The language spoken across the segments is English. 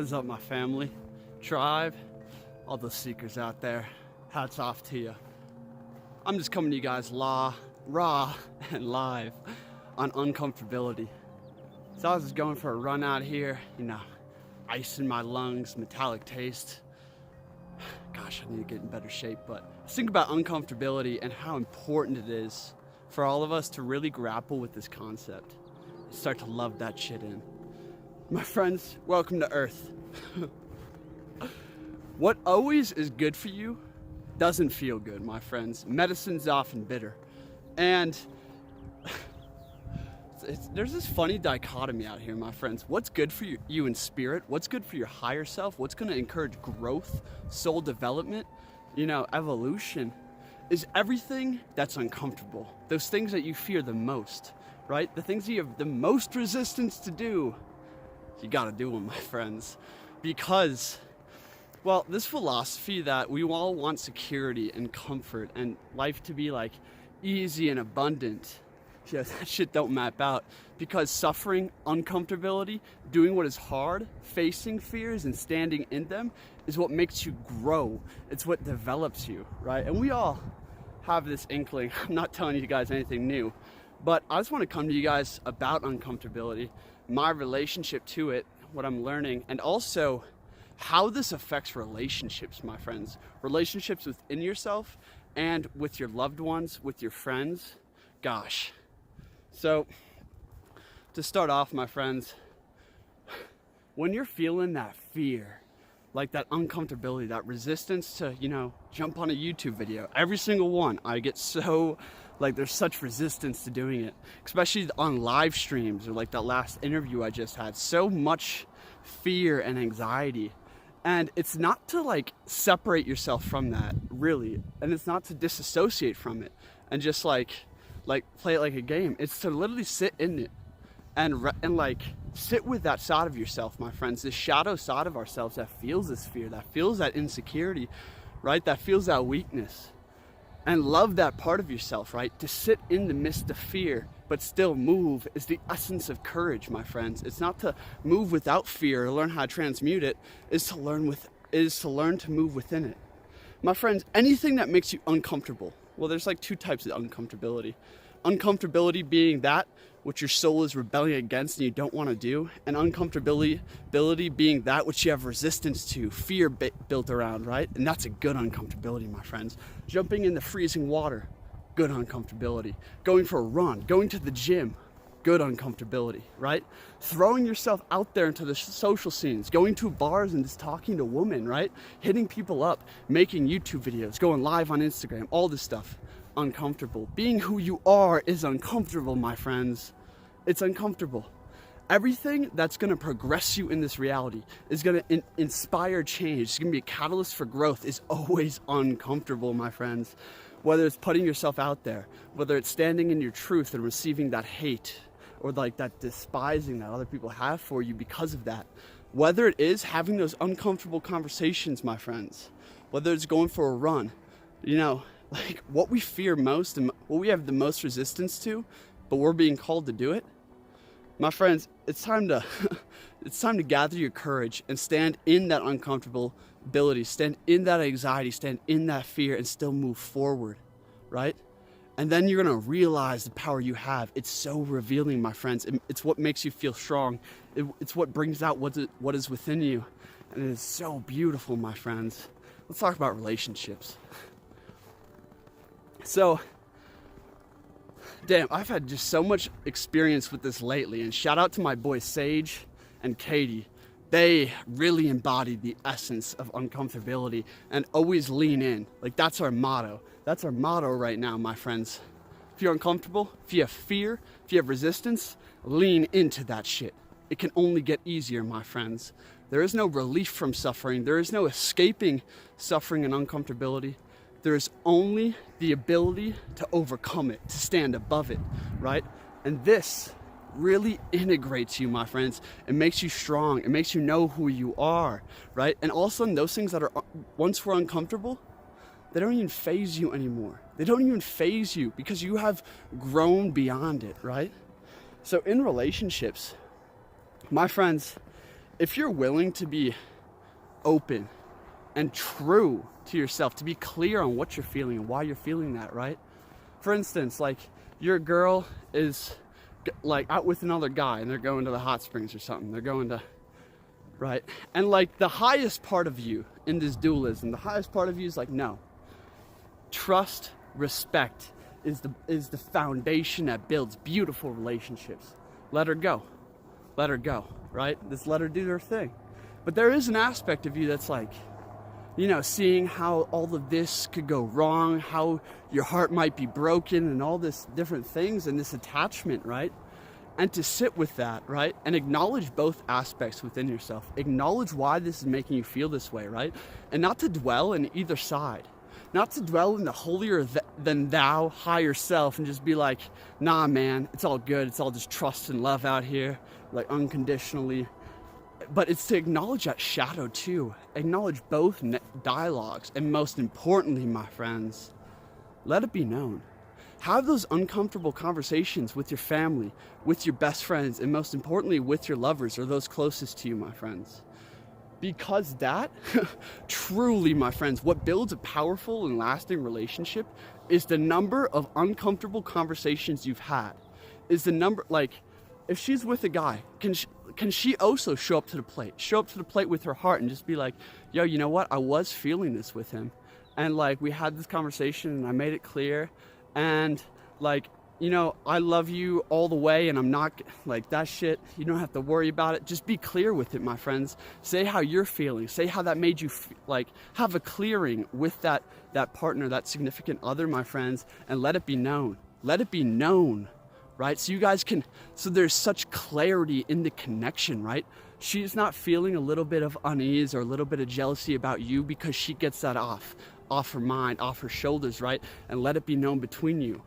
What is up, my family, tribe, all those seekers out there? Hats off to you. I'm just coming to you guys raw and live on uncomfortability. So I was just going for a run out here, ice in my lungs, metallic taste. Gosh, I need to get in better shape, but let's think about uncomfortability and how important it is for all of us to really grapple with this concept and start to love that shit in. My friends, welcome to Earth. What always is good for you doesn't feel good, my friends. Medicine's often bitter. And there's this funny dichotomy out here, my friends. What's good for you in spirit? What's good for your higher self? What's going to encourage growth, soul development, evolution, is everything that's uncomfortable. Those things that you fear the most, right? The things you have the most resistance to do, you got to do them, my friends. Because, well, this philosophy that we all want security and comfort and life to be like easy and abundant, that shit don't map out, because suffering, uncomfortability, doing what is hard, facing fears and standing in them is what makes you grow. It's what develops you, right? And we all have this inkling. I'm not telling you guys anything new, but I just want to come to you guys about uncomfortability, my relationship to it, what I'm learning, and also how this affects relationships, my friends. Relationships within yourself and with your loved ones, with your friends. Gosh. So, to start off, my friends, when you're feeling that fear, like that uncomfortability, that resistance to, jump on a YouTube video, every single one, I get so, there's such resistance to doing it, especially on live streams or like that last interview I just had. So much fear and anxiety. And it's not to separate yourself from that, really. And it's not to disassociate from it and just play it like a game. It's to literally sit in it and sit with that side of yourself, my friends, this shadow side of ourselves that feels this fear, that feels that insecurity, right? That feels that weakness, and love that part of yourself, right? To sit in the midst of fear but still move is the essence of courage, my friends. It's not to move without fear or learn how to transmute it, is to learn to move within it. My friends, anything that makes you uncomfortable, well, there's two types of uncomfortability. Uncomfortability being that which your soul is rebelling against and you don't want to do, and uncomfortability being that which you have resistance to, fear built around, right? And that's a good uncomfortability, my friends. Jumping in the freezing water, good uncomfortability. Going for a run, going to the gym, good uncomfortability, right? Throwing yourself out there into the social scenes, going to bars and just talking to women, right? Hitting people up, making YouTube videos, going live on Instagram, all this stuff, uncomfortable. Being who you are is uncomfortable, my friends. It's uncomfortable. Everything that's going to progress you in this reality is going to inspire change. It's going to be a catalyst for growth is always uncomfortable, my friends. Whether it's putting yourself out there, whether it's standing in your truth and receiving that hate or that despising that other people have for you because of that. Whether it is having those uncomfortable conversations, my friends, whether it's going for a run, what we fear most and what we have the most resistance to, but we're being called to do it. My friends, it's time to gather your courage and stand in that uncomfortability, stand in that anxiety, stand in that fear, and still move forward, right? And then you're going to realize the power you have. It's so revealing, my friends. It's what makes you feel strong. It's what brings out what is within you. And it is so beautiful, my friends. Let's talk about relationships. So, damn, I've had just so much experience with this lately. And shout out to my boys Sage and Katie. They really embody the essence of uncomfortability and always lean in. That's our motto. That's our motto right now, my friends. If you're uncomfortable, if you have fear, if you have resistance, lean into that shit. It can only get easier, my friends. There is no relief from suffering. There is no escaping suffering and uncomfortability. There is only the ability to overcome it, to stand above it, right? And this really integrates you, my friends. It makes you strong. It makes you know who you are, right? And all of a sudden, those things that are once were uncomfortable, they don't even faze you anymore. They don't even faze you because you have grown beyond it, right? So in relationships, my friends, if you're willing to be open and true to yourself, to be clear on what you're feeling and why you're feeling that, right? For instance, like your girl is like out with another guy and they're going to the hot springs or something. They're going to, right? And like the highest part of you in this dualism, the highest part of you is like, no. Trust, respect is the foundation that builds beautiful relationships. Let her go. Let her go, right? Just let her do her thing. But there is an aspect of you that's like, you know, seeing how all of this could go wrong, how your heart might be broken and all this different things and this attachment, right? And to sit with that, right? And acknowledge both aspects within yourself. Acknowledge why this is making you feel this way, right? And not to dwell in either side. Not to dwell in the holier than thou higher self and just be like, nah, man, it's all good. It's all just trust and love out here, like unconditionally. But it's to acknowledge that shadow too. Acknowledge both dialogues. And most importantly, my friends, let it be known. Have those uncomfortable conversations with your family, with your best friends, and most importantly, with your lovers or those closest to you, my friends. Because that, truly, my friends, what builds a powerful and lasting relationship is the number of uncomfortable conversations you've had. Is the number, like, if she's with a guy, can she also show up to the plate? Show up to the plate with her heart and just be like, yo, you know what? I was feeling this with him. And like, we had this conversation and I made it clear. And like, you know, I love you all the way and I'm not like that shit. You don't have to worry about it. Just be clear with it, my friends. Say how you're feeling. Say how that made you like have a clearing with that partner, that significant other, my friends, and let it be known. Let it be known, right? So you guys can, so there's such clarity in the connection, right? She's not feeling a little bit of unease or a little bit of jealousy about you because she gets that off her mind, off her shoulders, right? And let it be known between you.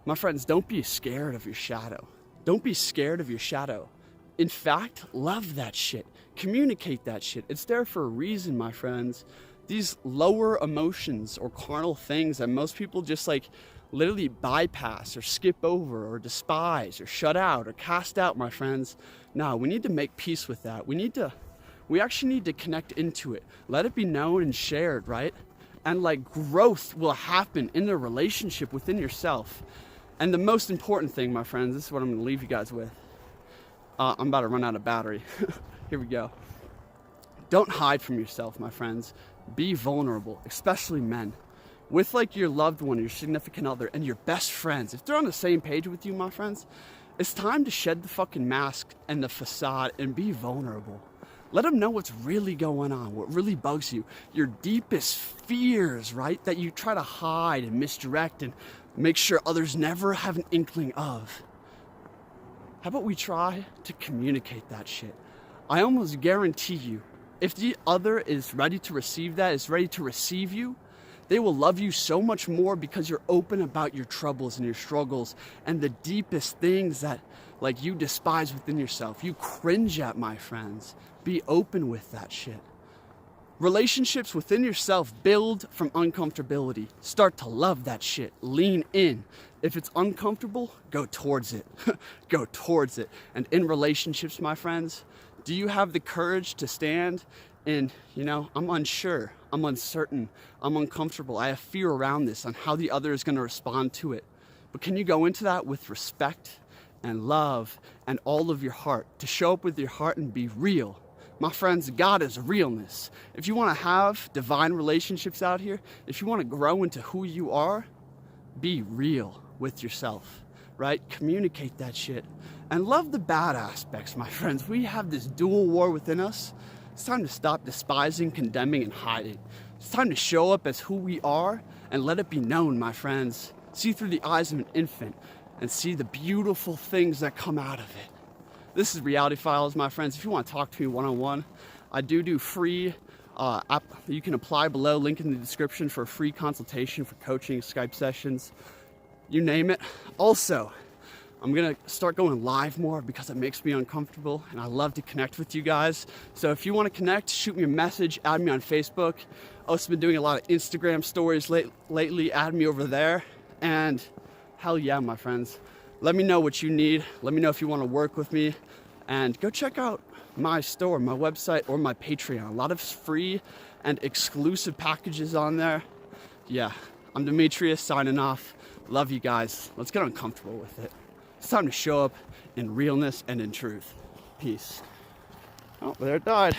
My friends, don't be scared of your shadow. Don't be scared of your shadow. In fact, love that shit. Communicate that shit. It's there for a reason, my friends. These lower emotions or carnal things that most people just like literally bypass or skip over or despise or shut out or cast out, my friends. No, we need to make peace with that. We actually need to connect into it. Let it be known and shared, right? And like growth will happen in the relationship within yourself. And the most important thing, my friends, this is what I'm going to leave you guys with. I'm about to run out of battery. Here we go. Don't hide from yourself, my friends. Be vulnerable, especially men. With like your loved one, your significant other, and your best friends. If they're on the same page with you, my friends, it's time to shed the fucking mask and the facade and be vulnerable. Let them know what's really going on, what really bugs you, your deepest fears, right? That you try to hide and misdirect and make sure others never have an inkling of. How about we try to communicate that shit? I almost guarantee you, if the other is ready to receive that, is ready to receive you, they will love you so much more because you're open about your troubles and your struggles and the deepest things that like you despise within yourself. You cringe at, my friends. Be open with that shit. Relationships within yourself build from uncomfortability. Start to love that shit. Lean in. If it's uncomfortable, go towards it. Go towards it. And in relationships, my friends, do you have the courage to stand in, you know, I'm unsure, I'm uncertain, I'm uncomfortable, I have fear around this on how the other is going to respond to it. But can you go into that with respect and love and all of your heart, to show up with your heart and be real? My friends, God is realness. If you want to have divine relationships out here, if you want to grow into who you are, be real with yourself, right? Communicate that shit and love the bad aspects, my friends. We have this dual war within us. It's time to stop despising, condemning, and hiding. It's time to show up as who we are and let it be known, my friends. See through the eyes of an infant and see the beautiful things that come out of it. This is Reality Files, my friends. If you want to talk to me one-on-one, I do free you can apply below, link in the description for a free consultation for coaching, Skype sessions, you name it. Also, I'm gonna start going live more because it makes me uncomfortable and I love to connect with you guys. So if you want to connect, shoot me a message, add me on Facebook. Also been doing a lot of Instagram stories lately, add me over there. And hell yeah, my friends. Let me know what you need. Let me know if you want to work with me. And go check out my store, my website, or my Patreon. A lot of free and exclusive packages on there. Yeah, I'm Demetrius signing off. Love you guys. Let's get uncomfortable with it. It's time to show up in realness and in truth. Peace. Oh, there it died.